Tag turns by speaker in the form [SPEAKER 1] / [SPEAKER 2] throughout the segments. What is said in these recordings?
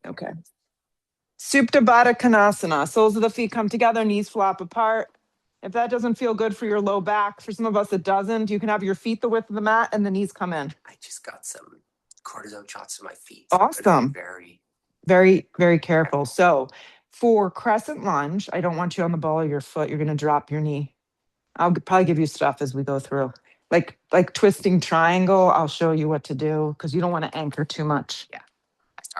[SPEAKER 1] Okay. Supta Baddha Konasana. Soles of the feet come together, knees flop apart. If that doesn't feel good for your low back, for some of us it doesn't, you can have your feet the width of the mat and the knees come in.
[SPEAKER 2] I just got some cortisone shots in my feet.
[SPEAKER 1] Awesome. Very, very careful. So for crescent lunge, I don't want you on the ball of your foot. You're going to drop your knee. I'll probably give you stuff as we go through. Like twisting triangle, I'll show you what to do because you don't want to anchor too much.
[SPEAKER 2] Yeah.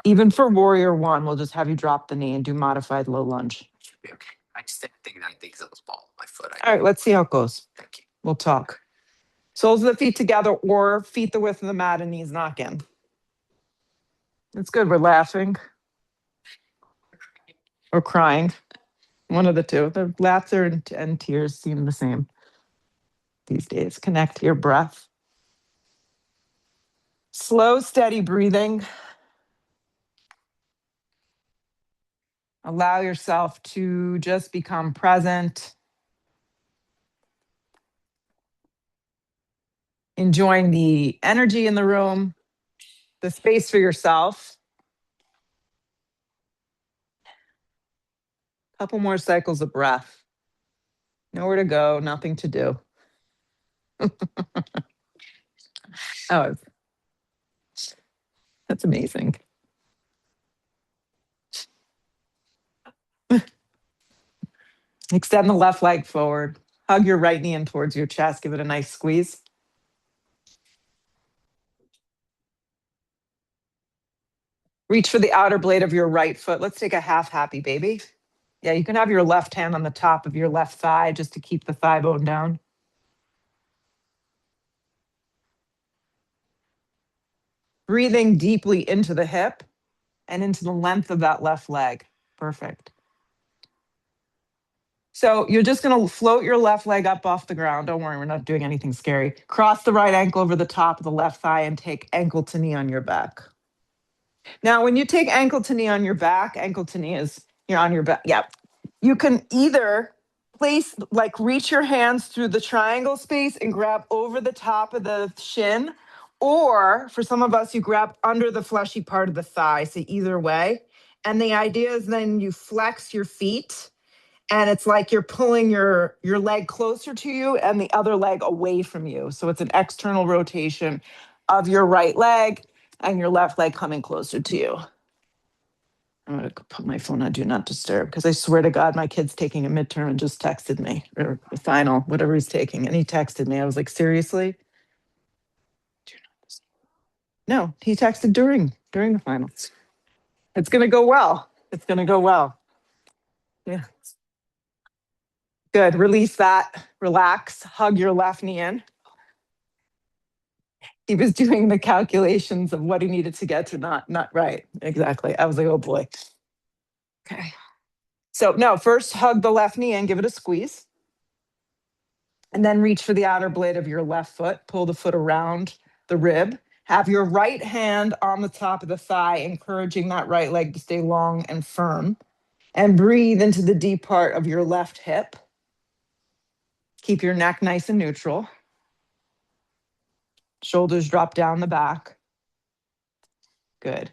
[SPEAKER 1] Even for warrior one, we'll just have you drop the knee and do modified low lunge.
[SPEAKER 2] Should be okay. I just think that it was ball my foot.
[SPEAKER 1] All right, let's see how it goes.
[SPEAKER 2] Thank you.
[SPEAKER 1] We'll talk. Soles of the feet together or feet the width of the mat and knees knock in. It's good. We're laughing or crying. One of the two. The laughter and tears seem the same these days. Connect to your breath. Slow, steady breathing. Allow yourself to just become present. Enjoying the energy in the room, the space for yourself. Couple more cycles of breath. Nowhere to go, nothing to do. Oh, that's amazing. Extend the left leg forward. Hug your right knee in towards your chest. Give it a nice squeeze. Reach for the outer blade of your right foot. Let's take a half happy baby. Yeah, you can have your left hand on the top of your left thigh just to keep the thigh bone down. Breathing deeply into the hip and into the length of that left leg. Perfect. So you're just going to float your left leg up off the ground. Don't worry, we're not doing anything scary. Cross the right ankle over the top of the left thigh and take ankle to knee on your back. Now, when you take ankle to knee on your back, ankle to knee is you're on your back. Yeah. You can either reach your hands through the triangle space and grab over the top of the shin, or for some of us, you grab under the fleshy part of the thigh. So either way. And the idea is then you flex your feet and it's like you're pulling your leg closer to you and the other leg away from you. So it's an external rotation of your right leg and your left leg coming closer to you. I'm going to put my phone on Do Not Disturb because I swear to God, my kid's taking a midterm and just texted me, or the final, whatever he's taking. And he texted me. I was like, seriously? No, he texted during the finals. It's going to go well. It's going to go well. Yeah. Good. Release that. Relax. Hug your left knee in. He was doing the calculations of what he needed to get to not right. Exactly. I was like, oh boy. Okay. So no, first hug the left knee and give it a squeeze. And then reach for the outer blade of your left foot. Pull the foot around the rib. Have your right hand on the top of the thigh, encouraging that right leg to stay long and firm. And breathe into the deep part of your left hip. Keep your neck nice and neutral. Shoulders drop down the back. Good.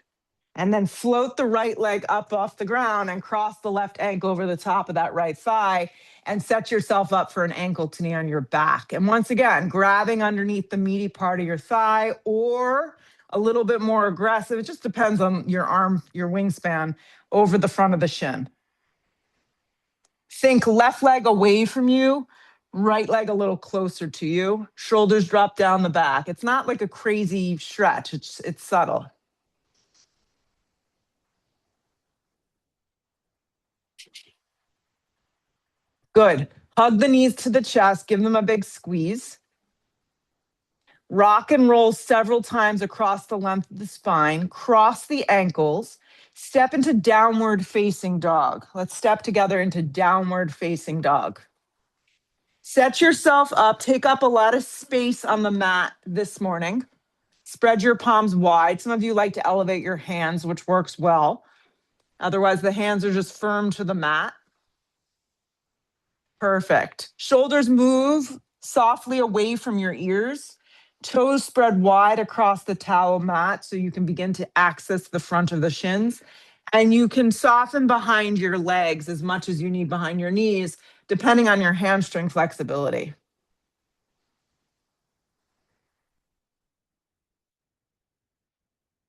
[SPEAKER 1] And then float the right leg up off the ground and cross the left ankle over the top of that right thigh and set yourself up for an ankle to knee on your back. And once again, grabbing underneath the meaty part of your thigh or a little bit more aggressive. It just depends on your arm, your wingspan over the front of the shin. Think left leg away from you, right leg a little closer to you. Shoulders drop down the back. It's not like a crazy stretch. It's subtle. Good. Hug the knees to the chest. Give them a big squeeze. Rock and roll several times across the length of the spine. Cross the ankles. Step into downward facing dog. Let's step together into downward facing dog. Set yourself up. Take up a lot of space on the mat this morning. Spread your palms wide. Some of you like to elevate your hands, which works well. Otherwise, the hands are just firm to the mat. Perfect. Shoulders move softly away from your ears. Toes spread wide across the towel mat so you can begin to access the front of the shins. And you can soften behind your legs as much as you need behind your knees, depending on your hamstring flexibility.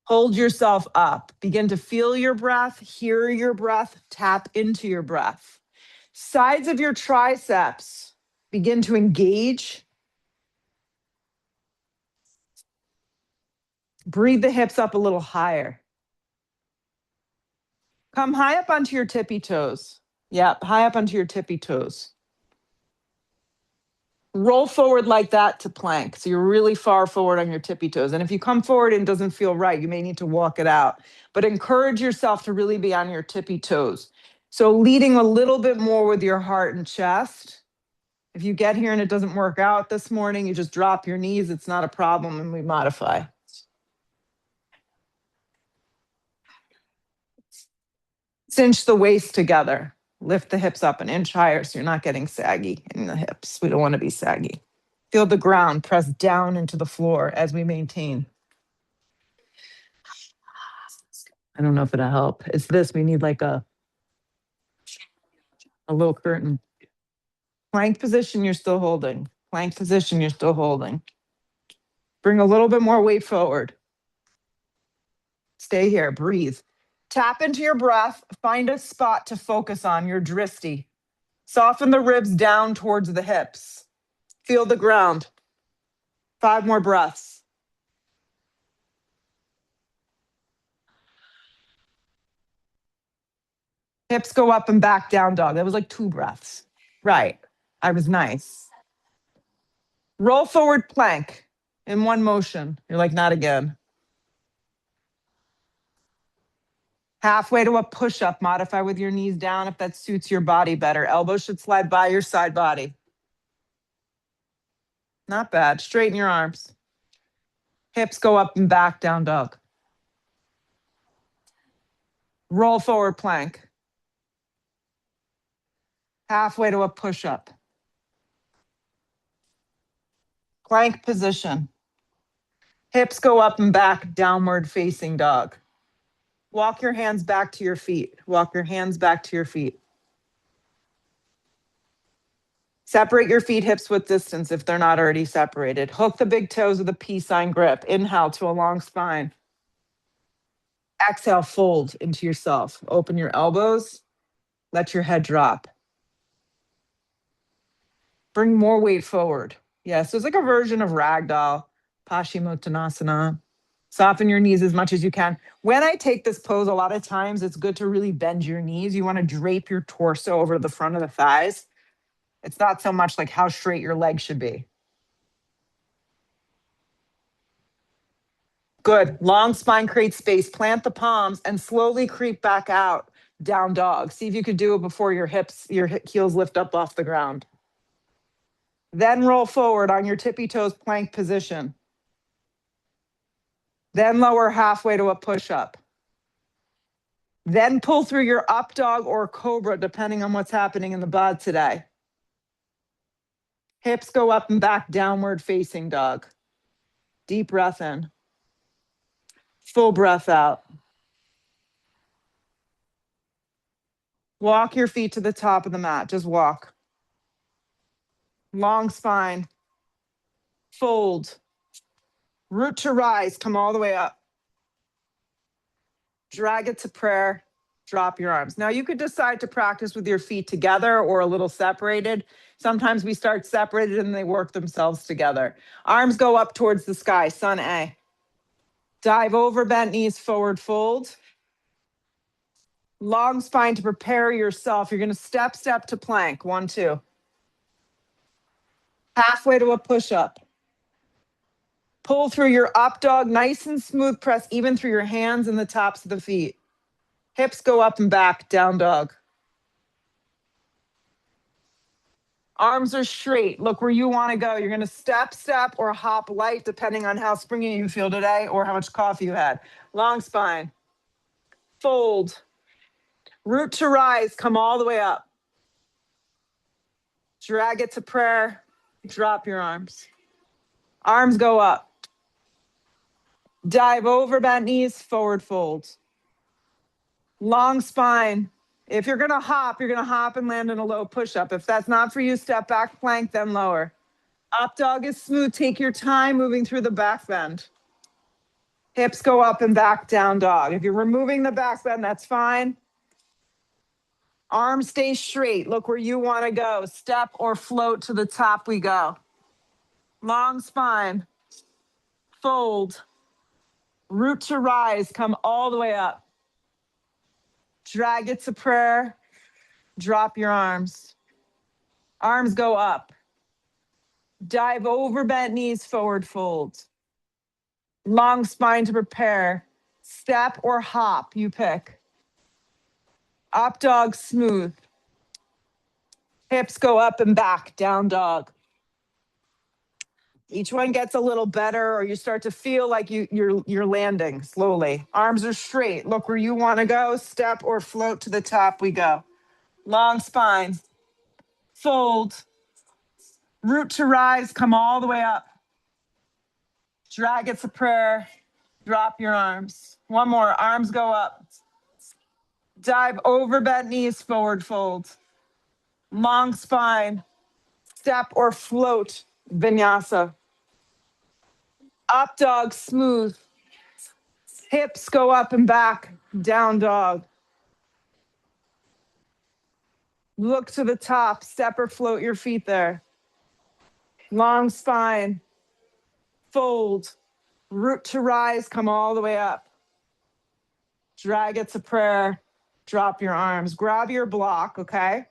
[SPEAKER 1] Hold yourself up. Begin to feel your breath, hear your breath, tap into your breath. Sides of your triceps begin to engage. Breathe the hips up a little higher. Come high up onto your tippy toes. Yep, high up onto your tippy toes. Roll forward like that to plank. So you're really far forward on your tippy toes. And if you come forward and it doesn't feel right, you may need to walk it out. But encourage yourself to really be on your tippy toes. So leading a little bit more with your heart and chest. If you get here and it doesn't work out this morning, you just drop your knees. It's not a problem and we modify. Cinch the waist together. Lift the hips up an inch higher so you're not getting saggy in the hips. We don't want to be saggy. Feel the ground press down into the floor as we maintain. I don't know if it'll help. It's this. We need like a little curtain. Plank position, you're still holding. Plank position, you're still holding. Bring a little bit more weight forward. Stay here. Breathe. Tap into your breath. Find a spot to focus on, your dristy. Soften the ribs down towards the hips. Feel the ground. 5 more breaths. Hips go up and back, down dog. That was like 2 breaths. Right. I was nice. Roll forward plank in one motion. You're like, not again. Halfway to a push-up. Modify with your knees down if that suits your body better. Elbows should slide by your side body. Not bad. Straighten your arms. Hips go up and back, down dog. Roll forward plank. Halfway to a push-up. Plank position. Hips go up and back, downward facing dog. Walk your hands back to your feet. Walk your hands back to your feet. Separate your feet hips width distance if they're not already separated. Hook the big toes with a peace sign grip. Inhale to a long spine. Exhale, fold into yourself. Open your elbows. Let your head drop. Bring more weight forward. Yes, there's like a version of ragdoll, Paschimottanasana. Soften your knees as much as you can. When I take this pose, a lot of times it's good to really bend your knees. You want to drape your torso over the front of the thighs. It's not so much like how straight your legs should be. Good. Long spine creates space. Plant the palms and slowly creep back out. Down dog. See if you could do it before your heels lift up off the ground. Then roll forward on your tippy toes plank position. Then lower halfway to a push-up. Then pull through your up dog or cobra, depending on what's happening in the bod today. Hips go up and back, downward facing dog. Deep breath in. Full breath out. Walk your feet to the top of the mat. Just walk. Long spine. Fold. Root to rise. Come all the way up. Drag it to prayer. Drop your arms. Now you could decide to practice with your feet together or a little separated. Sometimes we start separated and they work themselves together. Arms go up towards the sky, sun A. Dive over, bent knees, forward fold. Long spine to prepare yourself. You're gonna step to plank, 1, 2. Halfway to a push-up. Pull through your up dog, nice and smooth, press even through your hands and the tops of the feet. Hips go up and back, down dog. Arms are straight. Look where you want to go. You're going to step, or hop light, depending on how springy you feel today or how much coffee you had. Long spine. Fold. Root to rise. Come all the way up. Drag it to prayer. Drop your arms. Arms go up. Dive over, bent knees, forward fold. Long spine. If you're gonna hop, you're gonna hop and land in a low push-up. If that's not for you, step back, plank, then lower. Up dog is smooth. Take your time moving through the back bend. Hips go up and back, down dog. If you're removing the back bend, that's fine. Arms stay straight. Look where you want to go. Step or float to the top we go. Long spine. Fold. Root to rise. Come all the way up. Drag it to prayer. Drop your arms. Arms go up. Dive over bent knees, forward fold. Long spine to prepare. Step or hop, you pick. Up dog, smooth. Hips go up and back, down dog. Each one gets a little better, or you start to feel like you're landing slowly. Arms are straight. Look where you want to go. Step or float to the top we go. Long spine. Fold. Root to rise, come all the way up. Drag it to prayer. Drop your arms. One more. Arms go up. Dive over bent knees, forward fold. Long spine. Step or float, vinyasa. Up dog, smooth. Hips go up and back, down dog. Look to the top, step or float your feet there. Long spine. Fold. Root to rise, come all the way up. Drag it to prayer. Drop your arms. Grab your block, okay?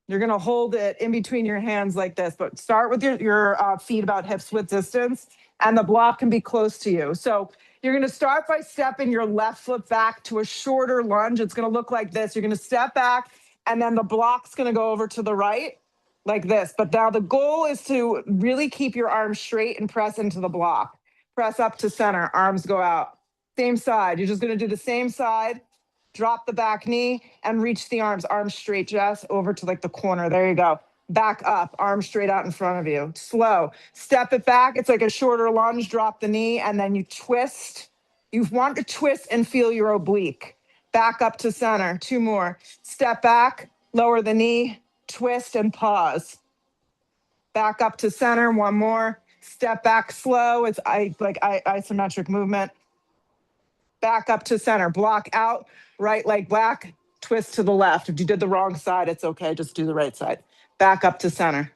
[SPEAKER 1] You're gonna hold it in between your hands like this, but start with your feet about hips width distance, and the block can be close to you. So you're gonna start by stepping your left foot back to a shorter lunge. It's gonna look like this. You're gonna step back, and then the block's gonna go over to the right like this. But now the goal is to really keep your arms straight and press into the block. Press up to center, arms go out. Same side. You're just gonna do the same side. Drop the back knee and reach the arms straight, Jess, over to like the corner. There you go. Back up, arms straight out in front of you. Slow. Step it back. It's like a shorter lunge. Drop the knee and then you twist. You want to twist and feel your oblique. Back up to center. Two more. Step back, lower the knee, twist and pause. Back up to center. One more. Step back slow. It's isometric movement. Back up to center. Block out. Right leg back, twist to the left. If you did the wrong side, it's okay. Just do the right side. Back up to center.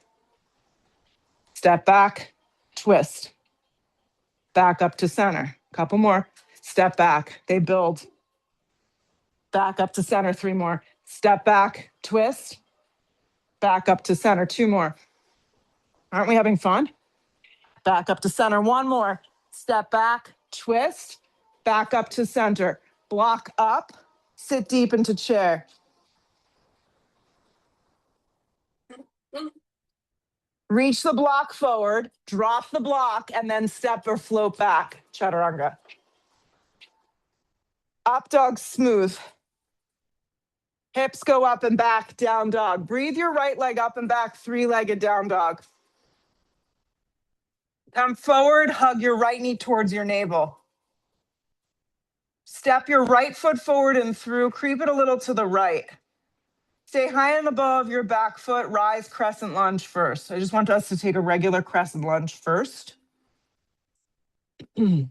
[SPEAKER 1] Step back, twist. Back up to center. Couple more. Step back. They build. Back up to center. Three more. Step back, twist. Back up to center. Two more. Aren't we having fun? Back up to center. One more. Step back, twist. Back up to center. Block up. Sit deep into chair. Reach the block forward, drop the block, and then step or float back. Chaturanga. Up dog, smooth. Hips go up and back, down dog. Breathe your right leg up and back, three-legged down dog. Come forward, hug your right knee towards your navel. Step your right foot forward and through, creep it a little to the right. Stay high and above your back foot, rise crescent lunge first. I just want us to take a regular crescent lunge first. And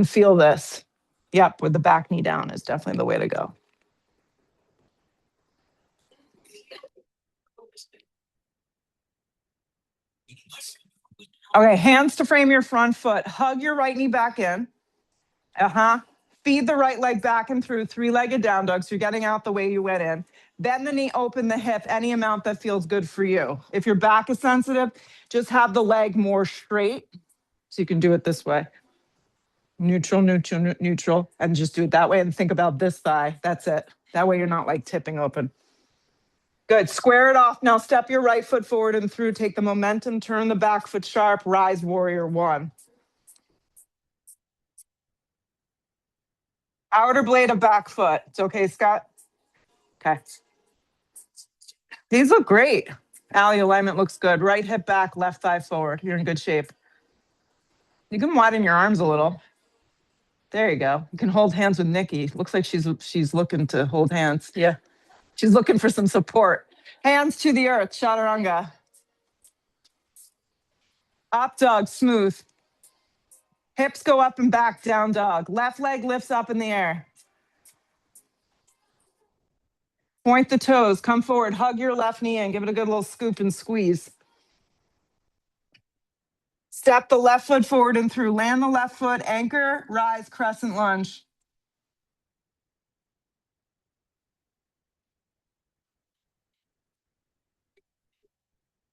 [SPEAKER 1] feel this. Yep, with the back knee down is definitely the way to go. Okay, hands to frame your front foot. Hug your right knee back in. Feed the right leg back and through, three-legged down dog. So you're getting out the way you went in. Bend the knee, open the hip, any amount that feels good for you. If your back is sensitive, just have the leg more straight. So you can do it this way. Neutral, neutral, neutral, and just do it that way and think about this thigh. That's it. That way you're not like tipping open. Good. Square it off. Now step your right foot forward and through. Take the momentum, turn the back foot sharp, rise warrior one. Outer blade of back foot. It's okay, Scott? Okay. These look great. Allie, alignment looks good. Right hip back, left thigh forward. You're in good shape. You can widen your arms a little. There you go. You can hold hands with Nikki. Looks like she's looking to hold hands. Yeah. She's looking for some support. Hands to the earth, chaturanga. Up dog, smooth. Hips go up and back, down dog. Left leg lifts up in the air. Point the toes, come forward, hug your left knee in, give it a good little scoop and squeeze. Step the left foot forward and through. Land the left foot, anchor, rise, crescent lunge.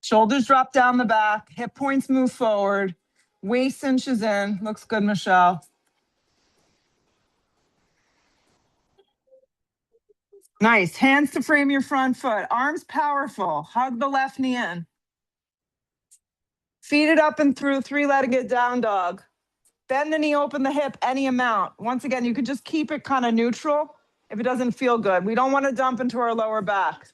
[SPEAKER 1] Shoulders drop down the back, hip points move forward, waist cinches in. Looks good, Michelle. Nice. Hands to frame your front foot. Arms powerful. Hug the left knee in. Feet it up and through, three-legged down dog. Bend the knee, open the hip any amount. Once again, you could just keep it kind of neutral if it doesn't feel good. We don't want to dump into our lower back.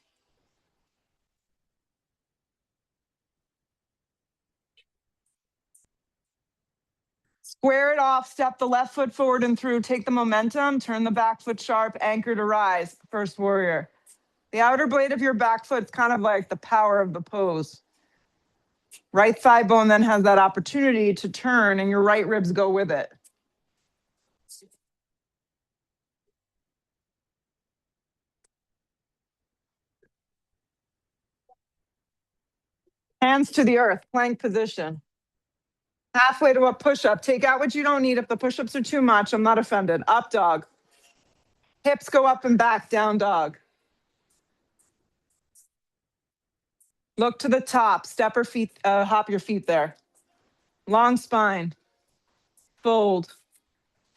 [SPEAKER 1] Square it off, step the left foot forward and through, take the momentum, turn the back foot sharp, anchor to rise, first warrior. The outer blade of your back foot is kind of like the power of the pose. Right thigh bone then has that opportunity to turn and your right ribs go with it. Hands to the earth, plank position. Halfway to a push-up. Take out what you don't need. If the push-ups are too much, I'm not offended. Up dog. Hips go up and back, down dog. Look to the top. Step or feet, hop your feet there. Long spine. Fold.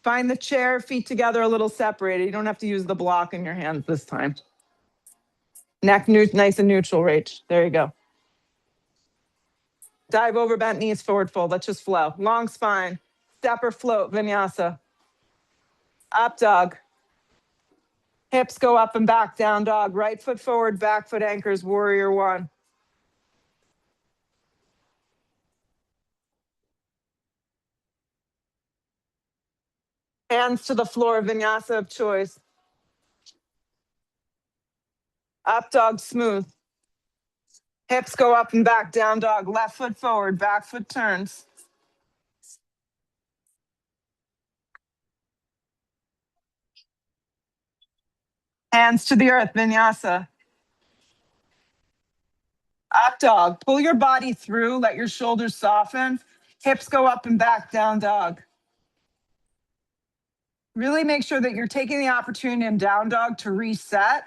[SPEAKER 1] Find the chair, feet together a little separated. You don't have to use the block in your hands this time. Neck nice and neutral, Rach. There you go. Dive over, bent knees, forward fold. Let's just flow. Long spine. Step or float, vinyasa. Up dog. Hips go up and back, down dog. Right foot forward, back foot anchors, warrior one. Hands to the floor, vinyasa of choice. Up dog, smooth. Hips go up and back, down dog. Left foot forward, back foot turns. Hands to the earth, vinyasa. Up dog. Pull your body through, let your shoulders soften. Hips go up and back, down dog. Really make sure that you're taking the opportunity in down dog to reset,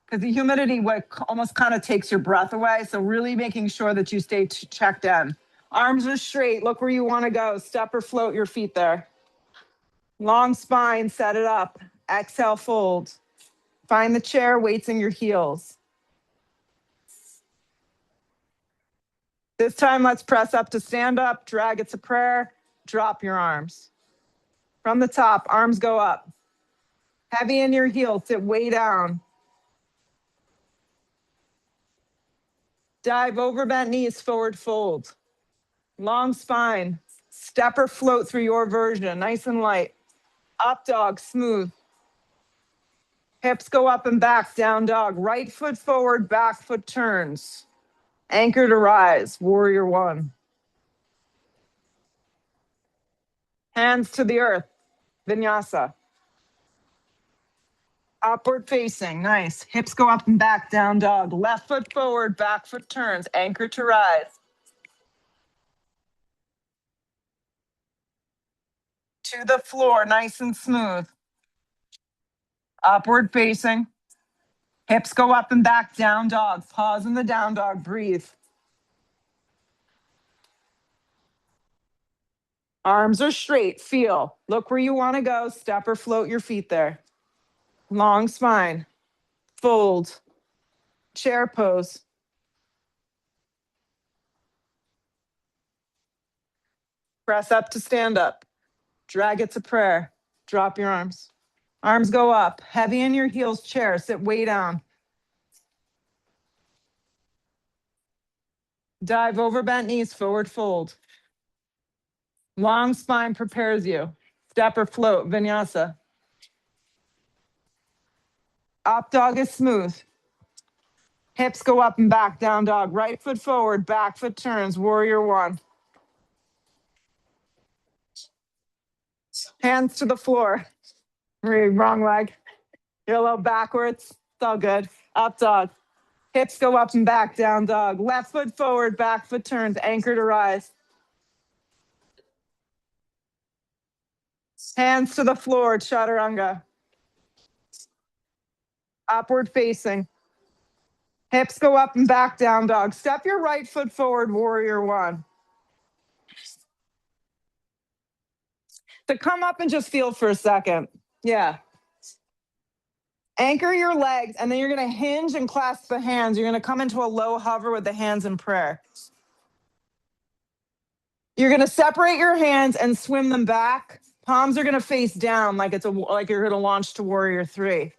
[SPEAKER 1] because the humidity almost kind of takes your breath away. So really making sure that you stay checked in. Arms are straight. Look where you want to go. Step or float your feet there. Long spine, set it up. Exhale, fold. Find the chair, weights in your heels. This time, let's press up to stand up, drag it to prayer, drop your arms. From the top, arms go up. Heavy in your heels, sit way down. Dive over bent knees, forward fold. Long spine, step or float through your version, nice and light. Up dog, smooth. Hips go up and back, down dog. Right foot forward, back foot turns. Anchor to rise, warrior one. Hands to the earth, vinyasa. Upward facing, nice. Hips go up and back, down dog. Left foot forward, back foot turns. Anchor to rise. To the floor, nice and smooth. Upward facing. Hips go up and back, down dog. Pause in the down dog, breathe. Arms are straight, feel. Look where you want to go. Step or float your feet there. Long spine. Fold. Chair pose. Press up to stand up. Drag it to prayer. Drop your arms. Arms go up. Heavy in your heels, chair. Sit way down. Dive over bent knees, forward fold. Long spine prepares you. Step or float, vinyasa. Up dog is smooth. Hips go up and back, down dog. Right foot forward, back foot turns, warrior one. Hands to the floor. Wrong leg. You're a little backwards. It's all good. Up dog. Hips go up and back, down dog. Left foot forward, back foot turns, anchor to rise. Hands to the floor, chaturanga. Upward facing. Hips go up and back, down dog. Step your right foot forward, warrior one. To come up and just feel for a second. Yeah. Anchor your legs, and then you're going to hinge and clasp the hands. You're going to come into a low hover with the hands in prayer. You're going to separate your hands and swim them back. Palms are going to face down like you're going to launch to warrior three.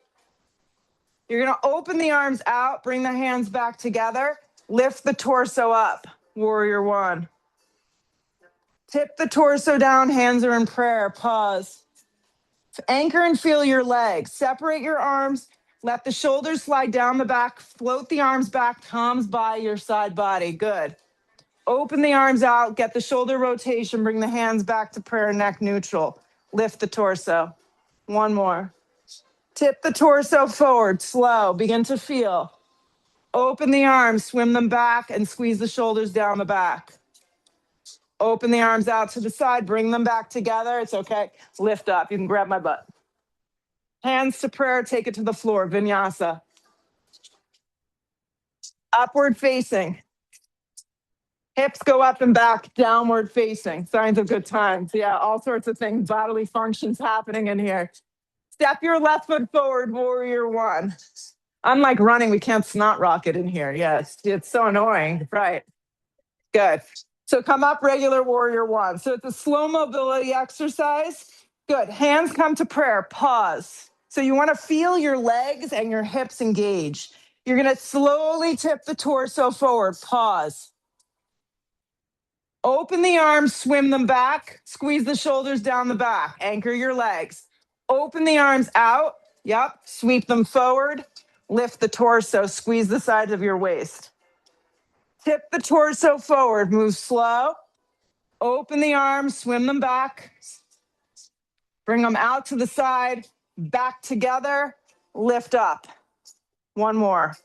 [SPEAKER 1] You're going to open the arms out, bring the hands back together, lift the torso up, warrior one. Tip the torso down, hands are in prayer, pause. Anchor and feel your legs. Separate your arms, let the shoulders slide down the back, float the arms back, palms by your side body, good. Open the arms out, get the shoulder rotation, bring the hands back to prayer, neck neutral. Lift the torso. One more. Tip the torso forward, slow, begin to feel. Open the arms, swim them back, and squeeze the shoulders down the back. Open the arms out to the side, bring them back together. It's okay. Lift up. You can grab my butt. Hands to prayer, take it to the floor, vinyasa. Upward facing. Hips go up and back, downward facing. Signs of good times. Yeah, all sorts of things, bodily functions happening in here. Step your left foot forward, warrior one. Unlike running, we can't snot rocket in here. Yes, it's so annoying. Right. Good. So come up, regular warrior one. So it's a slow mobility exercise. Good. Hands come to prayer. Pause. So you want to feel your legs and your hips engage. You're going to slowly tip the torso forward. Pause. Open the arms, swim them back, squeeze the shoulders down the back, anchor your legs. Open the arms out. Yep. Sweep them forward. Lift the torso, squeeze the sides of your waist. Tip the torso forward, move slow. Open the arms, swim them back. Bring them out to the side, back together, lift up. One more.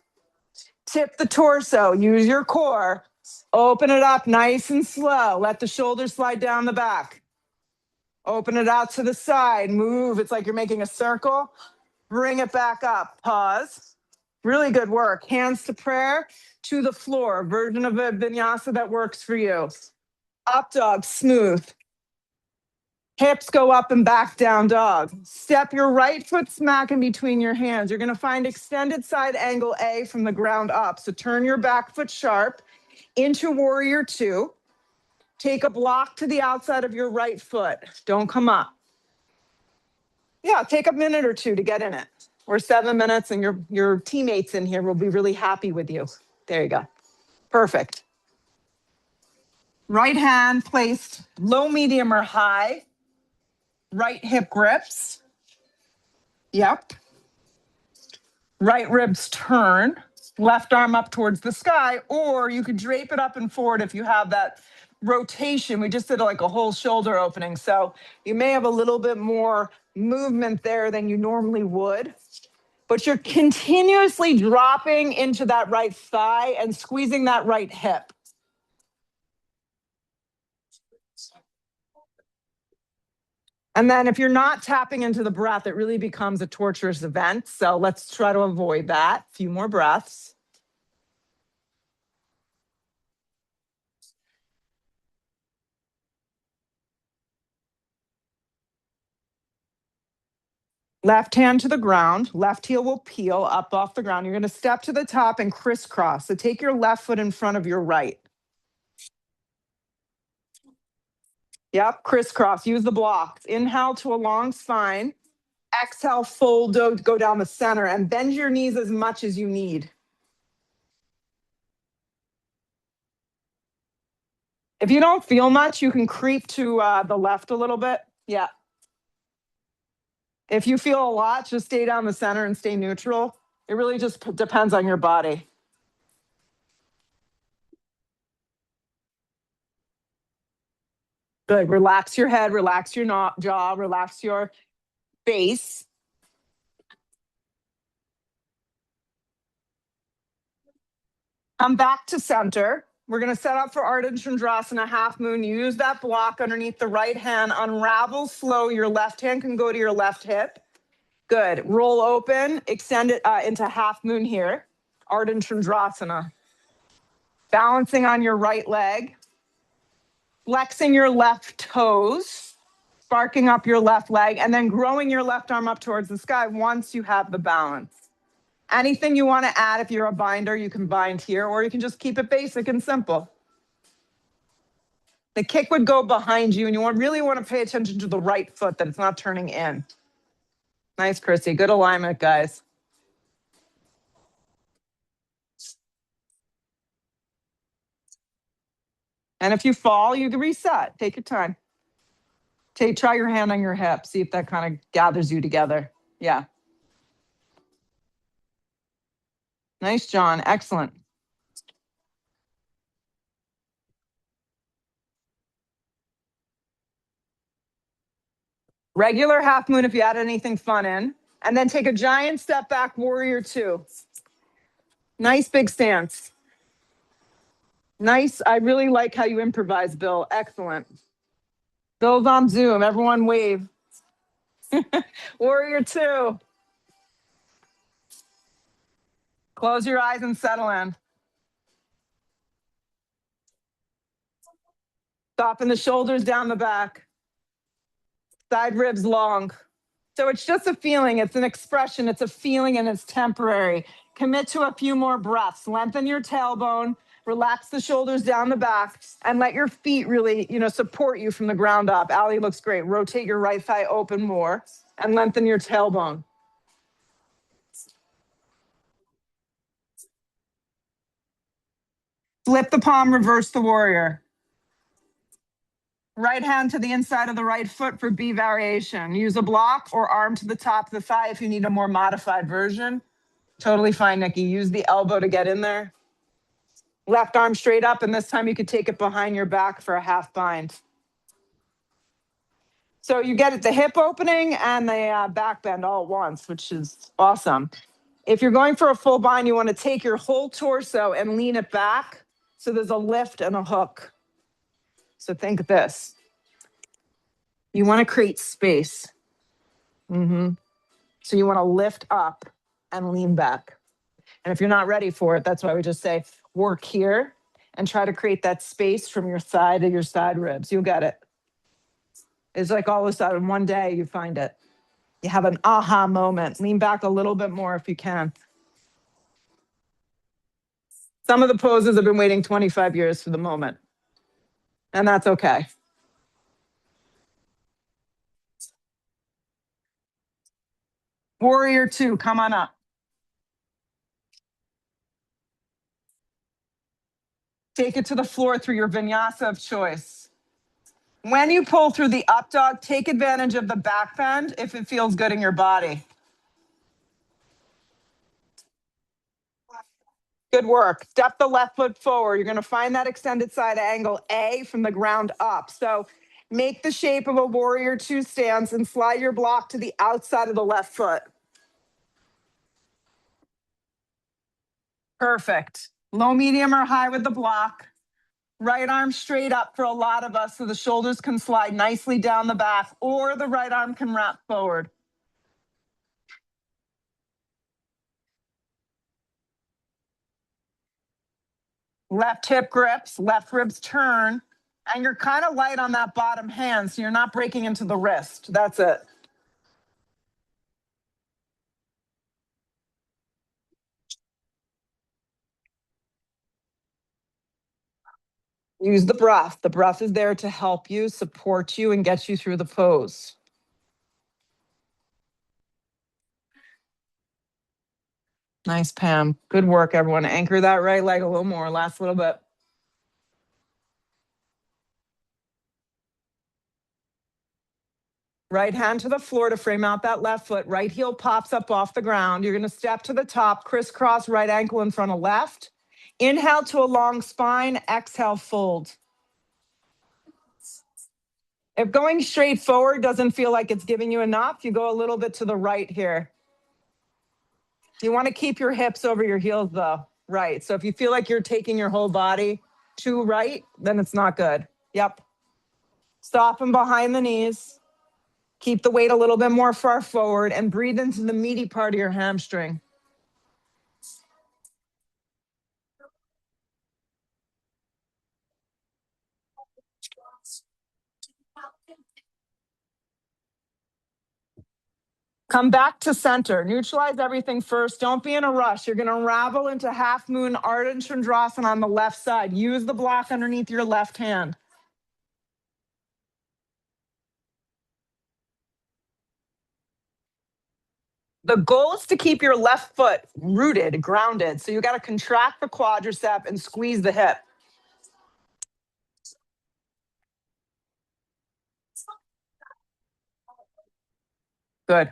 [SPEAKER 1] Tip the torso, use your core. Open it up nice and slow. Let the shoulders slide down the back. Open it out to the side, move. It's like you're making a circle. Bring it back up, pause. Really good work. Hands to prayer, to the floor. Version of a vinyasa that works for you. Up dog, smooth. Hips go up and back, down dog. Step your right foot smack in between your hands. You're going to find extended side angle A from the ground up. So turn your back foot sharp into warrior two. Take a block to the outside of your right foot. Don't come up. Yeah, take a minute or two to get in it. Or 7 minutes, and your teammates in here will be really happy with you. There you go. Perfect. Right hand placed low, medium, or high. Right hip grips. Yep. Right ribs turn. Left arm up towards the sky, or you could drape it up and forward if you have that rotation. We just did like a whole shoulder opening. So you may have a little bit more movement there than you normally would, but you're continuously dropping into that right thigh and squeezing that right hip. And then if you're not tapping into the breath, it really becomes a torturous event. So let's try to avoid that. A few more breaths. Left hand to the ground, left heel will peel up off the ground. You're going to step to the top and crisscross. So take your left foot in front of your right. Yep, crisscross. Use the blocks. Inhale to a long spine. Exhale, fold, go down the center and bend your knees as much as you need. If you don't feel much, you can creep to the left a little bit. Yeah. If you feel a lot, just stay down the center and stay neutral. It really just depends on your body. Good. Relax your head, relax your jaw, relax your face. Come back to center. We're going to set up for Ardha Chandrasana, half moon. Use that block underneath the right hand. Unravel slow. Your left hand can go to your left hip. Good. Roll open. Extend it into half moon here. Ardha Chandrasana. Balancing on your right leg. Flexing your left toes. Sparking up your left leg. And then growing your left arm up towards the sky once you have the balance. Anything you want to add, if you're a binder, you can bind here, or you can just keep it basic and simple. The kick would go behind you, and you really want to pay attention to the right foot, that it's not turning in. Nice, Chrissy. Good alignment, guys. And if you fall, you can reset. Take your time. Try your hand on your hip. See if that kind of gathers you together. Yeah. Nice, John. Excellent. Regular half moon if you add anything fun in. And then take a giant step back, warrior two. Nice big stance. Nice. I really like how you improvise, Bill. Excellent. Bill's on Zoom. Everyone wave. Warrior two. Close your eyes and settle in. Soften the shoulders down the back. Side ribs long. So it's just a feeling. It's an expression. It's a feeling and it's temporary. Commit to a few more breaths. Lengthen your tailbone. Relax the shoulders down the back and let your feet really, support you from the ground up. Allie looks great. Rotate your right thigh open more and lengthen your tailbone. Flip the palm, reverse the warrior. Right hand to the inside of the right foot for B variation. Use a block or arm to the top of the thigh if you need a more modified version. Totally fine, Nikki. Use the elbow to get in there. Left arm straight up, and this time you could take it behind your back for a half bind. So you get the hip opening and the back bend all at once, which is awesome. If you're going for a full bind, you want to take your whole torso and lean it back so there's a lift and a hook. So think of this. You want to create space. So you want to lift up and lean back. And if you're not ready for it, that's why we just say work here and try to create that space from your thigh to your side ribs. You'll get it. It's like all of a sudden, one day you find it. You have an aha moment. Lean back a little bit more if you can. Some of the poses have been waiting 25 years for the moment. And that's okay. Warrior two, come on up. Take it to the floor through your vinyasa of choice. When you pull through the up dog, take advantage of the back bend if it feels good in your body. Good work. Step the left foot forward. You're going to find that extended side angle A from the ground up. So make the shape of a warrior two stance and slide your block to the outside of the left foot. Perfect. Low, medium, or high with the block. Right arm straight up for a lot of us so the shoulders can slide nicely down the back, or the right arm can wrap forward. Left hip grips, left ribs turn, and you're kind of light on that bottom hand, so you're not breaking into the wrist. That's it. Use the breath. The breath is there to help you, support you, and get you through the pose. Nice, Pam. Good work, everyone. Anchor that right leg a little more. Last little bit. Right hand to the floor to frame out that left foot. Right heel pops up off the ground. You're going to step to the top, crisscross right ankle in front of left. Inhale to a long spine. Exhale, fold. If going straight forward doesn't feel like it's giving you enough, you go a little bit to the right here. You want to keep your hips over your heels though. Right. So if you feel like you're taking your whole body to right, then it's not good. Yep. Soften behind the knees. Keep the weight a little bit more far forward and breathe into the meaty part of your hamstring. Come back to center. Neutralize everything first. Don't be in a rush. You're going to unravel into half moon Ardha Chandrasana on the left side. Use the block underneath your left hand. The goal is to keep your left foot rooted, grounded. So you got to contract the quadricep and squeeze the hip. Good.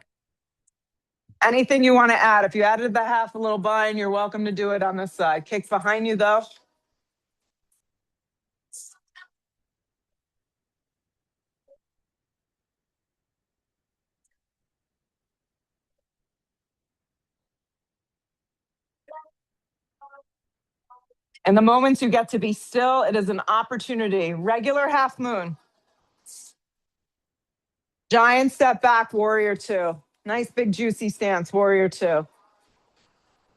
[SPEAKER 1] Anything you want to add? If you added the half a little bind, you're welcome to do it on this side. Kick behind you though. And the moments you get to be still, it is an opportunity. Regular half moon. Giant step back, warrior two. Nice big juicy stance, warrior two.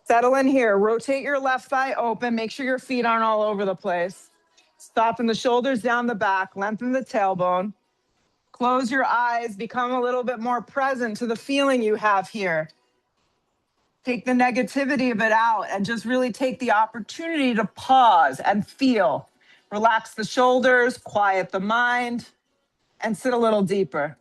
[SPEAKER 1] Settle in here. Rotate your left thigh open. Make sure your feet aren't all over the place. Soften the shoulders down the back. Lengthen the tailbone. Close your eyes. Become a little bit more present to the feeling you have here. Take the negativity of it out and just really take the opportunity to pause and feel. Relax the shoulders, quiet the mind, and sit a little deeper.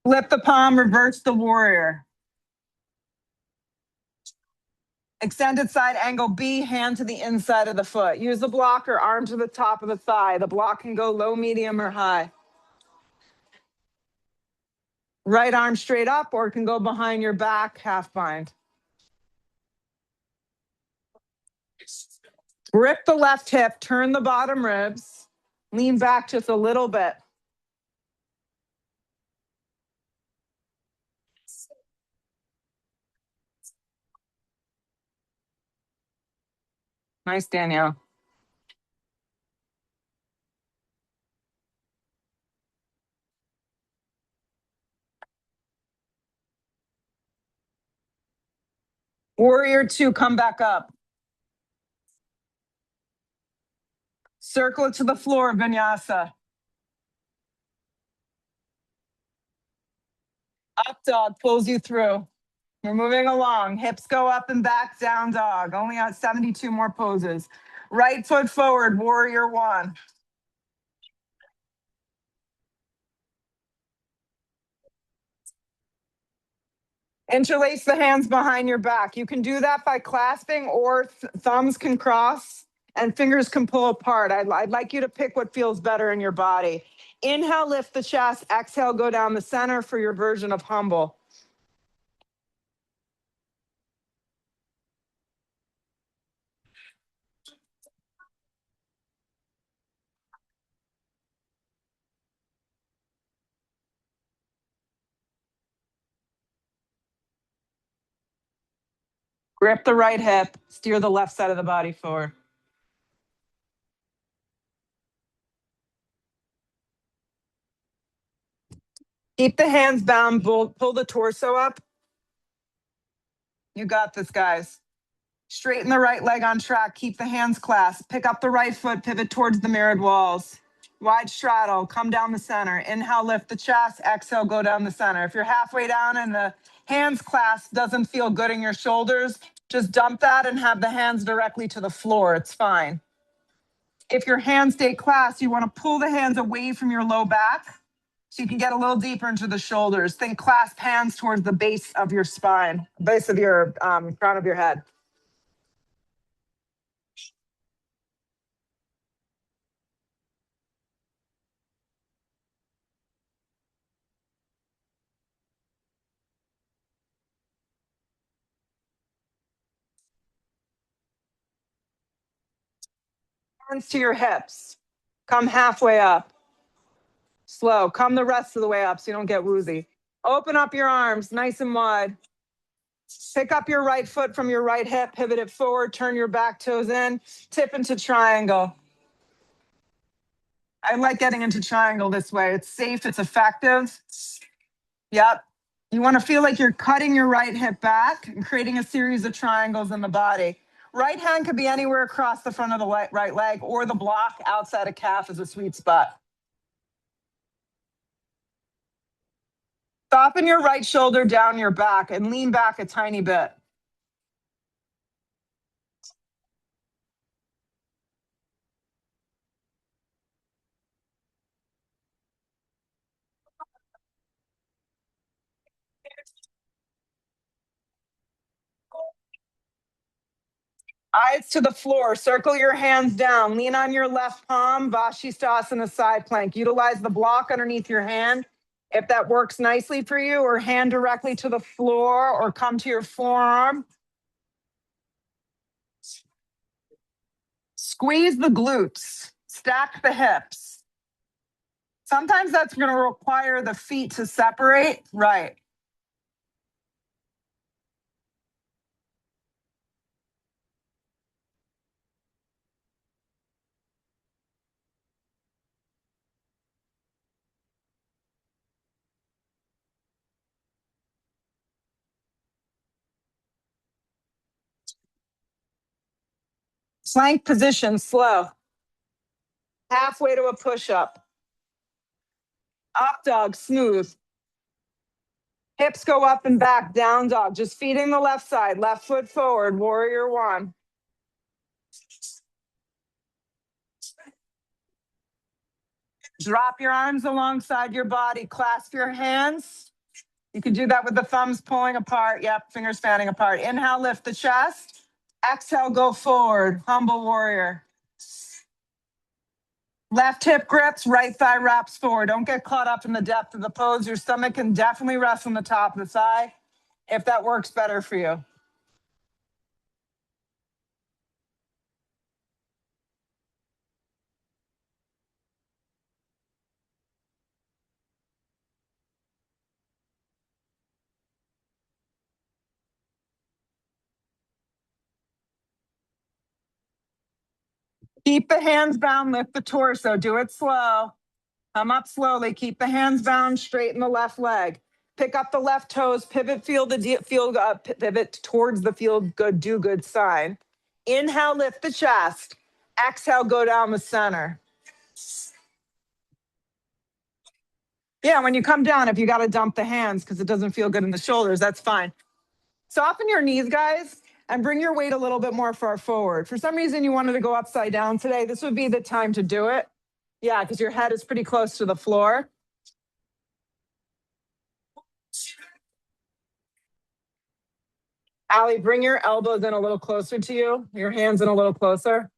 [SPEAKER 1] Flip the palm, reverse the warrior. Extended side angle B, hand to the inside of the foot. Use the block or arm to the top of the thigh. The block can go low, medium, or high. Right arm straight up or it can go behind your back, half bind. Grip the left hip, turn the bottom ribs, lean back just a little bit. Nice, Danielle. Warrior two, come back up. Circle it to the floor, vinyasa. Up dog pulls you through. We're moving along. Hips go up and back, down dog. Only on 72 more poses. Right foot forward, warrior one. Interlace the hands behind your back. You can do that by clasping or thumbs can cross and fingers can pull apart. I'd like you to pick what feels better in your body. Inhale, lift the chest. Exhale, go down the center for your version of humble. Grip the right hip. Steer the left side of the body forward. Keep the hands bound. Pull the torso up. You got this, guys. Straighten the right leg on track. Keep the hands clasped. Pick up the right foot. Pivot towards the mirrored walls. Wide straddle. Come down the center. Inhale, lift the chest. Exhale, go down the center. If you're halfway down and the hands clasp doesn't feel good in your shoulders, just dump that and have the hands directly to the floor. It's fine. If your hands stay clasped, you want to pull the hands away from your low back So you can get a little deeper into the shoulders. Think clasp hands towards the base of your spine, base of your crown of your head. Hands to your hips. Come halfway up. Slow. Come the rest of the way up so you don't get woozy. Open up your arms nice and wide. Pick up your right foot from your right hip, pivot it forward, turn your back toes in, tip into triangle. I like getting into triangle this way. It's safe, it's effective. Yep. You want to feel like you're cutting your right hip back and creating a series of triangles in the body. Right hand could be anywhere across the front of the right leg, or the block outside of calf is a sweet spot. Soften your right shoulder down your back and lean back a tiny bit. Eyes to the floor. Circle your hands down. Lean on your left palm. Vashisthasana side plank. Utilize the block underneath your hand if that works nicely for you, or hand directly to the floor, or come to your forearm. Squeeze the glutes. Stack the hips. Sometimes that's going to require the feet to separate. Right. Plank position, slow. Halfway to a push-up. Up dog, smooth. Hips go up and back, down dog. Just feeding the left side, left foot forward, warrior one. Drop your arms alongside your body, clasp your hands. You can do that with the thumbs pulling apart. Yep, fingers fanning apart. Inhale, lift the chest. Exhale, go forward, humble warrior. Left hip grips, right thigh wraps forward. Don't get caught up in the depth of the pose. Your stomach can definitely rest on the top of the thigh if that works better for you. Keep the hands bound, lift the torso. Do it slow. Come up slowly. Keep the hands bound, straighten the left leg. Pick up the left toes, pivot pivot towards the field good, do good sign. Inhale, lift the chest. Exhale, go down the center. Yeah, when you come down, if you got to dump the hands because it doesn't feel good in the shoulders, that's fine. Soften your knees, guys, and bring your weight a little bit more far forward. For some reason, you wanted to go upside down today. This would be the time to do it. Yeah, because your head is pretty close to the floor. Allie, bring your elbows in a little closer to you. Your hands in a little closer.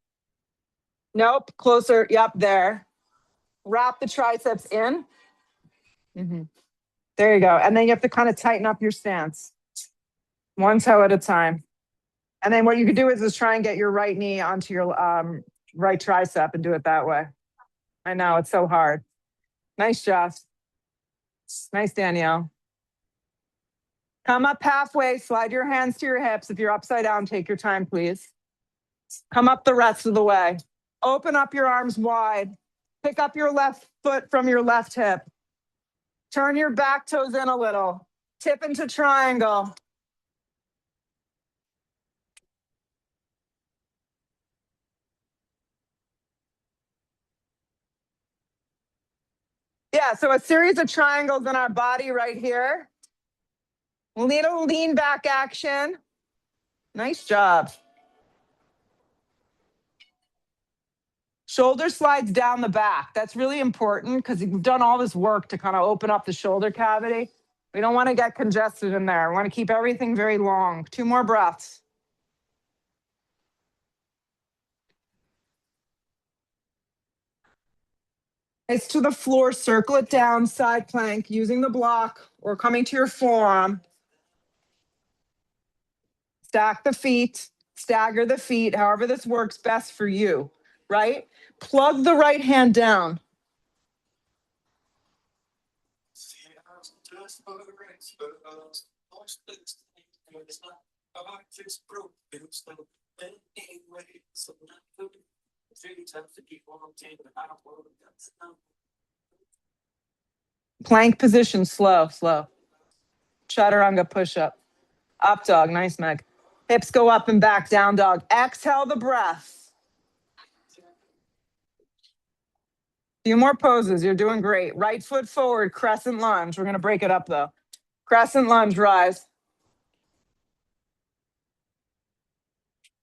[SPEAKER 1] Nope, closer. Yep, there. Wrap the triceps in. There you go. And then you have to kind of tighten up your stance. One toe at a time. And then what you could do is try and get your right knee onto your right tricep and do it that way. I know, it's so hard. Nice job. Nice, Danielle. Come up halfway, slide your hands to your hips. If you're upside down, take your time, please. Come up the rest of the way. Open up your arms wide. Pick up your left foot from your left hip. Turn your back toes in a little. Tip into triangle. Yeah, so a series of triangles in our body right here. We'll need a lean back action. Nice job. Shoulder slides down the back. That's really important because we've done all this work to kind of open up the shoulder cavity. We don't want to get congested in there. We want to keep everything very long. 2 more breaths. It's to the floor, circle it down, side plank, using the block or coming to your forearm. Stack the feet, stagger the feet, however this works best for you, right? Plug the right hand down. Plank position, slow, slow. Chaturanga push up. Up dog, nice, Meg. Hips go up and back, down dog. Exhale the breath. Few more poses, you're doing great. Right foot forward, crescent lunge. We're gonna break it up though. Crescent lunge, rise.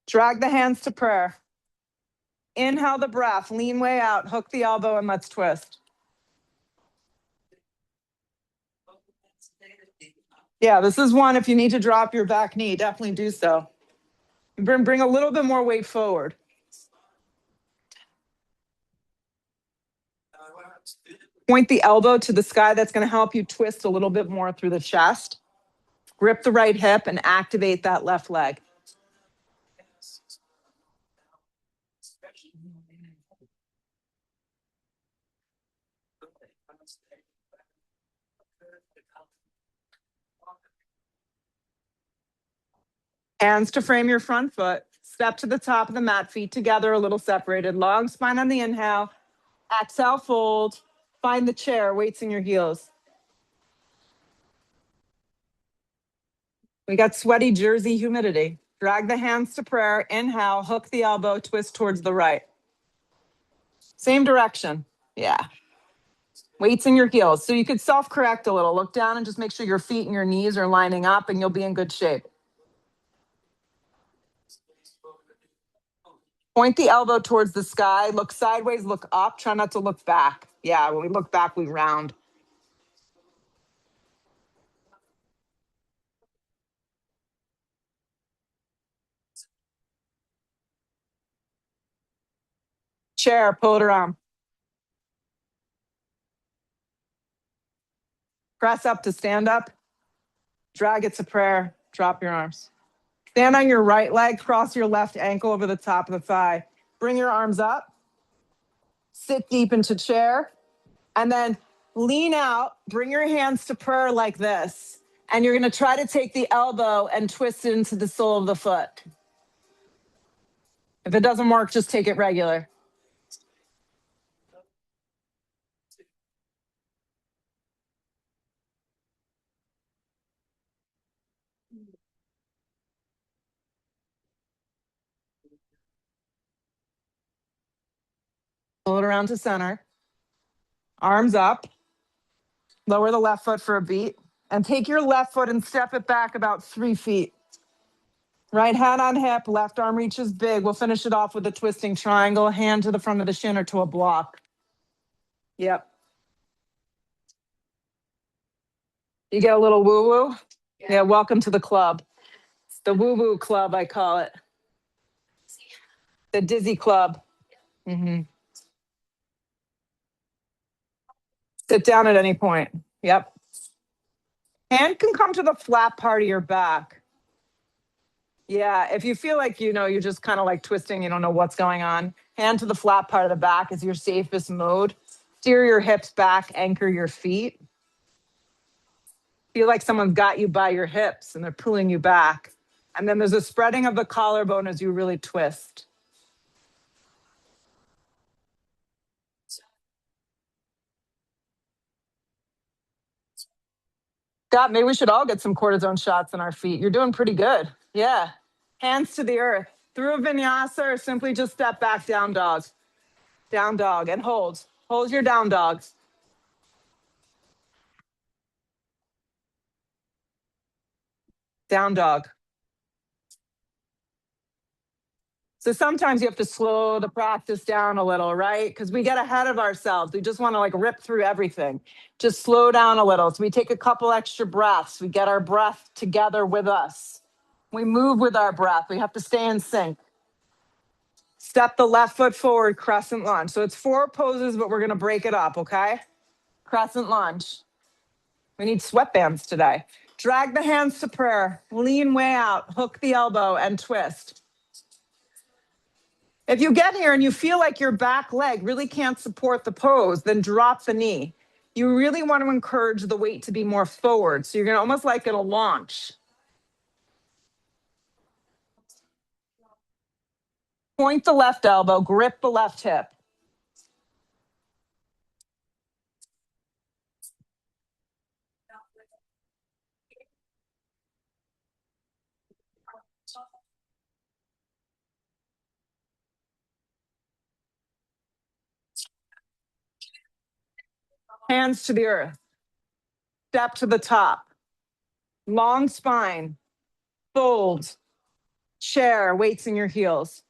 [SPEAKER 1] Drag the hands to prayer. Inhale the breath, lean way out, hook the elbow and let's twist. Yeah, this is one, if you need to drop your back knee, definitely do so. Bring a little bit more weight forward. Point the elbow to the sky. That's going to help you twist a little bit more through the chest. Grip the right hip and activate that left leg. Hands to frame your front foot. Step to the top of the mat, feet together, a little separated. Long spine on the inhale. Exhale, fold. Find the chair, weights in your heels. We got sweaty jersey humidity. Drag the hands to prayer. Inhale, hook the elbow, twist towards the right. Same direction. Yeah. Weights in your heels. So you could self-correct a little. Look down and just make sure your feet and your knees are lining up and you'll be in good shape. Point the elbow towards the sky. Look sideways, look up. Try not to look back. Yeah, when we look back, we round. Chair, pull it around. Press up to stand up. Drag it to prayer. Drop your arms. Stand on your right leg. Cross your left ankle over the top of the thigh. Bring your arms up. Sit deep into chair. And then lean out. Bring your hands to prayer like this. And you're going to try to take the elbow and twist it into the sole of the foot. If it doesn't work, just take it regular. Pull it around to center. Arms up. Lower the left foot for a beat. And take your left foot and step it back about 3 feet. Right hand on hip, left arm reaches big. We'll finish it off with a twisting triangle, hand to the front of the shin or to a block. Yep. You get a little woo-woo? Yeah, welcome to the club. It's the woo-woo club, I call it. The dizzy club. Sit down at any point. Yep. Hand can come to the flat part of your back. Yeah, if you feel like, you're just kind of like twisting, you don't know what's going on, hand to the flat part of the back is your safest mode. Steer your hips back, anchor your feet. Feel like someone's got you by your hips and they're pulling you back. And then there's a spreading of the collarbone as you really twist. God, maybe we should all get some cortisone shots in our feet. You're doing pretty good. Yeah. Hands to the earth. Through a vinyasa or simply just step back, down dog. Down dog and hold. Hold your down dog. Down dog. So sometimes you have to slow the practice down a little, right? Because we get ahead of ourselves. We just want to like rip through everything. Just slow down a little. So we take a couple extra breaths. We get our breath together with us. We move with our breath. We have to stay in sync. Step the left foot forward, crescent lunge. So it's 4 poses, but we're going to break it up, okay? Crescent lunge. We need sweatbands today. Drag the hands to prayer. Lean way out. Hook the elbow and twist. If you get here and you feel like your back leg really can't support the pose, then drop the knee. You really want to encourage the weight to be more forward. So you're going to almost like it'll launch. Point the left elbow, grip the left hip. Hands to the earth. Step to the top. Long spine. Fold. Chair, weights in your heels.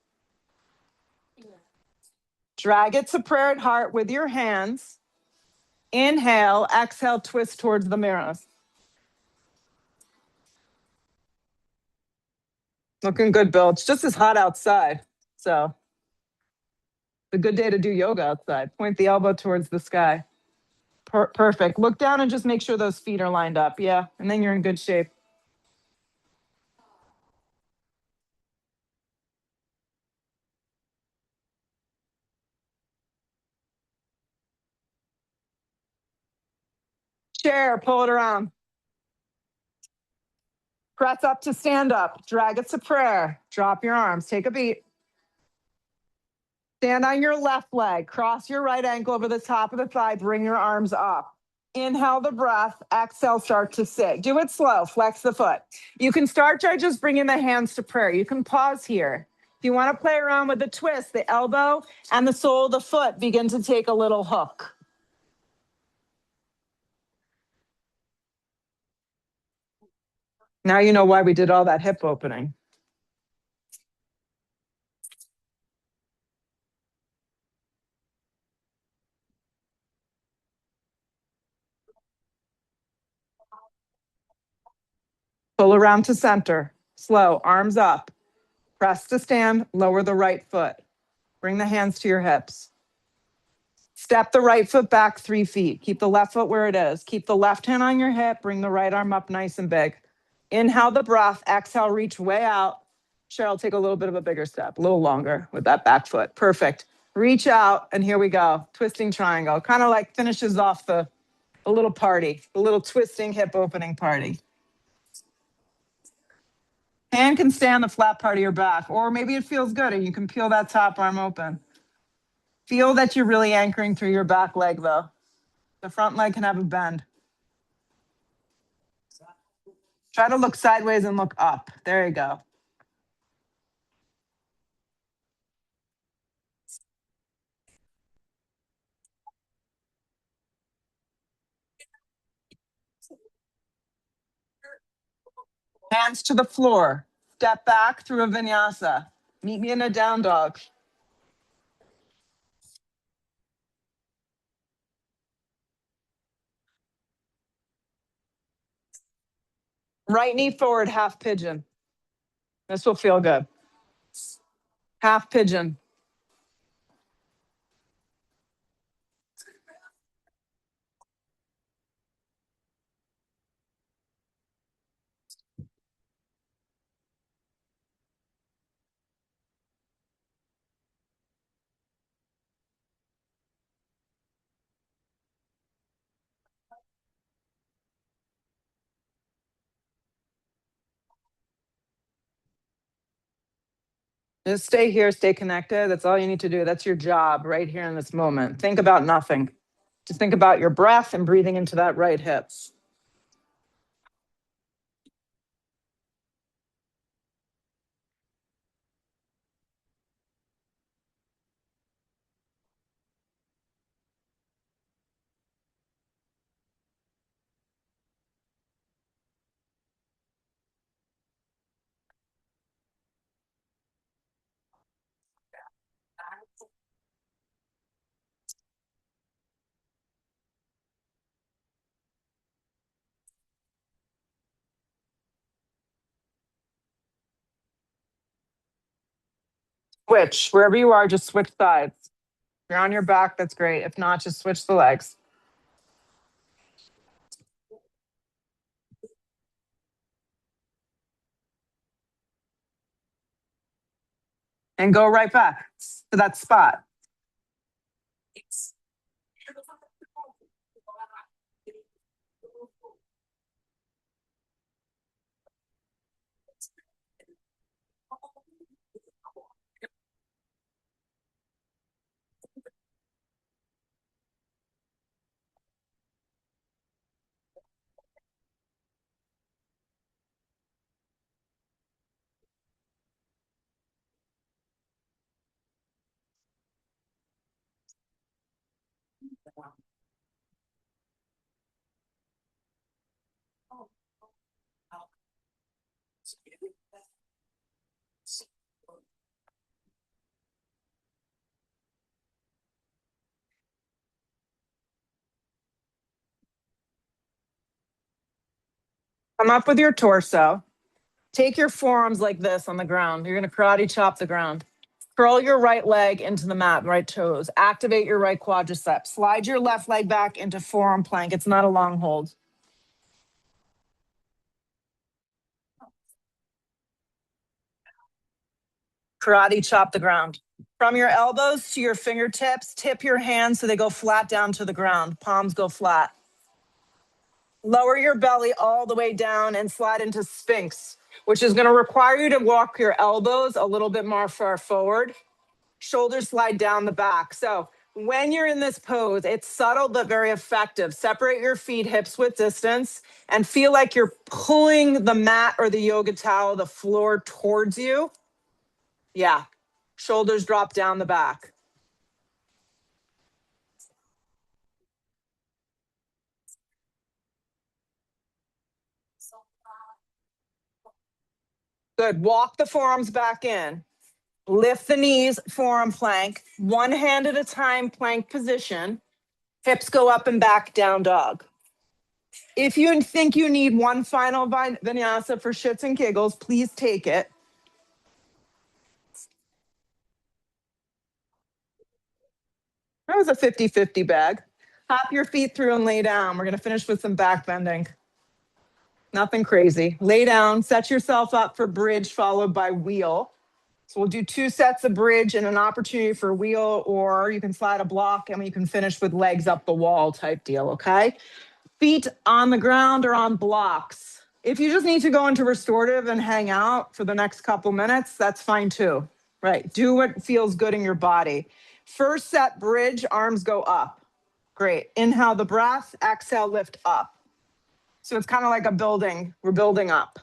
[SPEAKER 1] Drag it to prayer at heart with your hands. Inhale, exhale, twist towards the mirrors. Looking good, Bill. It's just as hot outside. So it's a good day to do yoga outside. Point the elbow towards the sky. Perfect. Look down and just make sure those feet are lined up. Yeah. And then you're in good shape. Chair, pull it around. Press up to stand up. Drag it to prayer. Drop your arms. Take a beat. Stand on your left leg. Cross your right ankle over the top of the thigh. Bring your arms up. Inhale the breath. Exhale, start to sit. Do it slow. Flex the foot. You can start by just bringing the hands to prayer. You can pause here. If you want to play around with the twist, the elbow and the sole of the foot begin to take a little hook. Now you know why we did all that hip opening. Pull around to center. Slow, arms up. Press to stand, lower the right foot. Bring the hands to your hips. Step the right foot back 3 feet. Keep the left foot where it is. Keep the left hand on your hip. Bring the right arm up nice and big. Inhale the breath. Exhale, reach way out. Cheryl, take a little bit of a bigger step, a little longer with that back foot. Perfect. Reach out, and here we go. Twisting triangle. Kind of like finishes off the a little party, a little twisting hip opening party. Hand can stay on the flat part of your back, or maybe it feels good and you can peel that top arm open. Feel that you're really anchoring through your back leg though. The front leg can have a bend. Try to look sideways and look up. There you go. Hands to the floor. Step back through a vinyasa. Meet me in a down dog. Right knee forward, half pigeon. This will feel good. Half pigeon. Just stay here, stay connected. That's all you need to do. That's your job right here in this moment. Think about nothing. Just think about your breath and breathing into that right hip. Switch. Wherever you are, just switch sides. If you're on your back, that's great. If not, just switch the legs. And go right back to that spot. Come up with your torso. Take your forearms like this on the ground. You're going to karate chop the ground. Curl your right leg into the mat, right toes. Activate your right quadricep. Slide your left leg back into forearm plank. It's not a long hold. Karate chop the ground. From your elbows to your fingertips, tip your hands so they go flat down to the ground. Palms go flat. Lower your belly all the way down and slide into Sphinx, which is going to require you to walk your elbows a little bit more far forward. Shoulders slide down the back. So when you're in this pose, it's subtle but very effective. Separate your feet hips width distance and feel like you're pulling the mat or the yoga towel, the floor towards you. Yeah. Shoulders drop down the back. Good. Walk the forearms back in. Lift the knees, forearm plank, one hand at a time, plank position. Hips go up and back, down dog. If you think you need one final vinyasa for shits and giggles, please take it. That was a 50-50 bag. Hop your feet through and lay down. We're going to finish with some back bending. Nothing crazy. Lay down, set yourself up for bridge followed by wheel. So we'll do 2 sets of bridge and an opportunity for wheel, or you can slide a block and you can finish with legs up the wall type deal, okay? Feet on the ground or on blocks. If you just need to go into restorative and hang out for the next couple minutes, that's fine too. Right. Do what feels good in your body. First set, bridge, arms go up. Great. Inhale the breath, exhale, lift up. So it's kind of like a building. We're building up.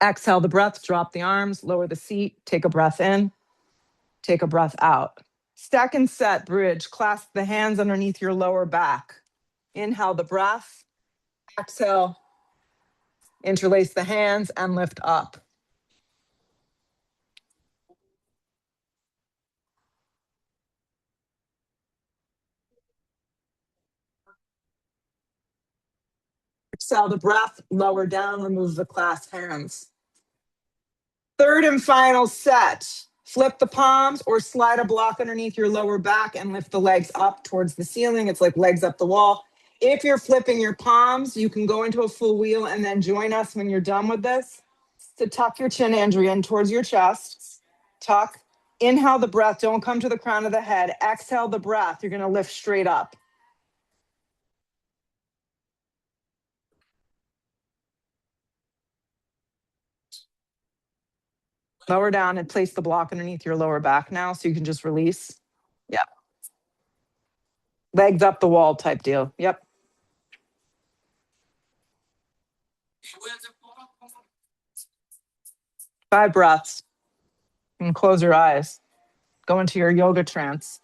[SPEAKER 1] Exhale the breath, drop the arms, lower the seat, take a breath in, take a breath out. Second set, bridge, clasp the hands underneath your lower back. Inhale the breath, exhale, interlace the hands and lift up. Exhale the breath, lower down, remove the clasped hands. Third and final set. Flip the palms or slide a block underneath your lower back and lift the legs up towards the ceiling. It's like legs up the wall. If you're flipping your palms, you can go into a full wheel and then join us when you're done with this. So tuck your chin, Andrea, in towards your chest. Tuck. Inhale the breath. Don't come to the crown of the head. Exhale the breath. You're going to lift straight up. Lower down and place the block underneath your lower back now so you can just release. Yep. Legs up the wall type deal. Yep. Five breaths and close your eyes. Go into your yoga trance.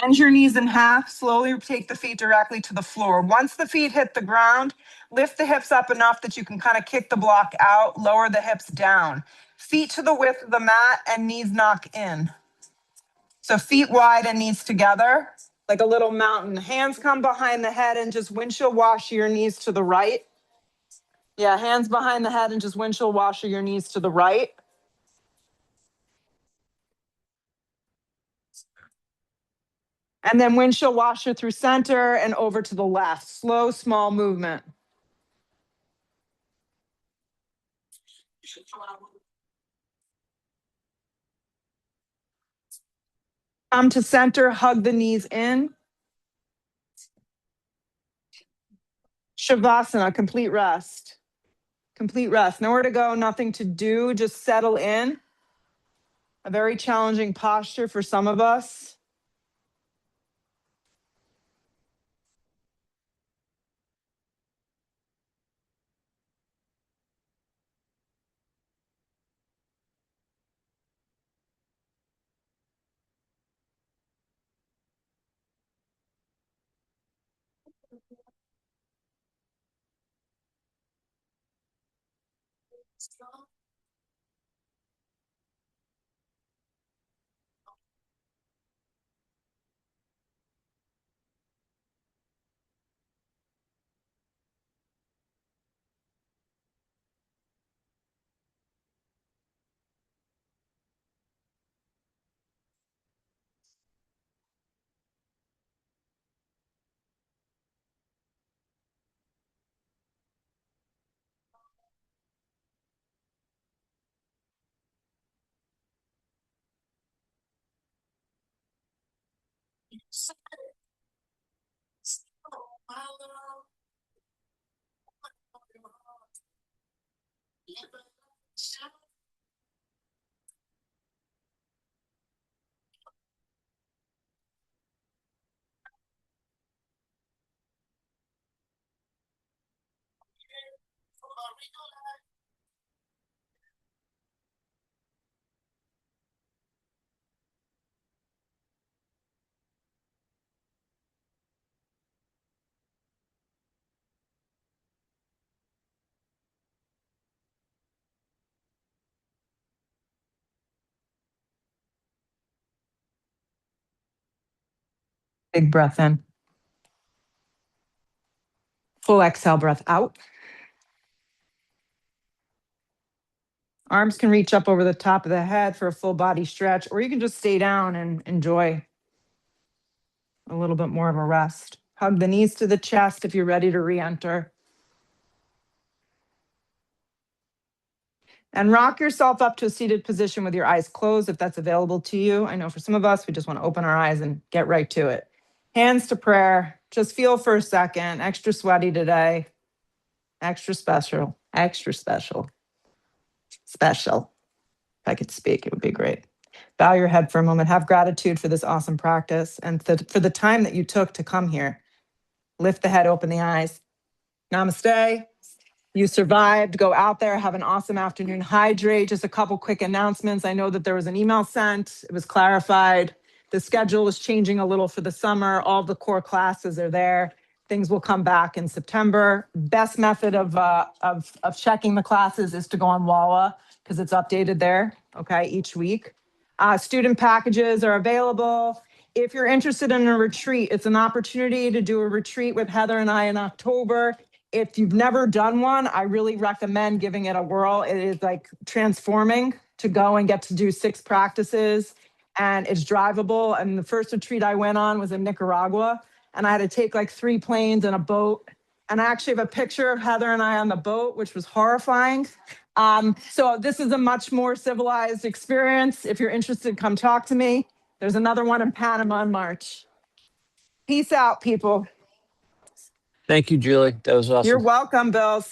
[SPEAKER 1] Bend your knees in half. Slowly take the feet directly to the floor. Once the feet hit the ground, lift the hips up enough that you can kind of kick the block out, lower the hips down. Feet to the width of the mat and knees knock in. So feet wide and knees together, like a little mountain. Hands come behind the head and just windshield washer your knees to the right. Yeah, hands behind the head and just windshield washer your knees to the right. And then windshield washer through center and over to the left. Slow, small movement. Come to center, hug the knees in. Shavasana, complete rest. Complete rest. Nowhere to go, nothing to do, just settle in. A very challenging posture for some of us. Big breath in. Full exhale, breath out. Arms can reach up over the top of the head for a full body stretch, or you can just stay down and enjoy a little bit more of a rest. Hug the knees to the chest if you're ready to re-enter. And rock yourself up to a seated position with your eyes closed if that's available to you. I know for some of us, we just want to open our eyes and get right to it. Hands to prayer. Just feel for a second. Extra sweaty today. Extra special. Extra special. Special. If I could speak, it would be great. Bow your head for a moment. Have gratitude for this awesome practice and for the time that you took to come here. Lift the head, open the eyes. Namaste. You survived. Go out there, have an awesome afternoon. Hydrate. Just a couple quick announcements. I know that there was an email sent. It was clarified. The schedule is changing a little for the summer. All the core classes are there. Things will come back in September. Best method of checking the classes is to go on Walla because it's updated there, okay, each week. Student packages are available. If you're interested in a retreat, it's an opportunity to do a retreat with Heather and I in October. If you've never done one, I really recommend giving it a whirl. It is like transforming to go and get to do 6 practices, and it's drivable. And the first retreat I went on was in Nicaragua, and I had to take like 3 planes and a boat. And I actually have a picture of Heather and I on the boat, which was horrifying. So this is a much more civilized experience. If you're interested, come talk to me. There's another one in Panama in March. Peace out, people.
[SPEAKER 3] Thank you, Julie. That was awesome.
[SPEAKER 1] You're welcome, Bill.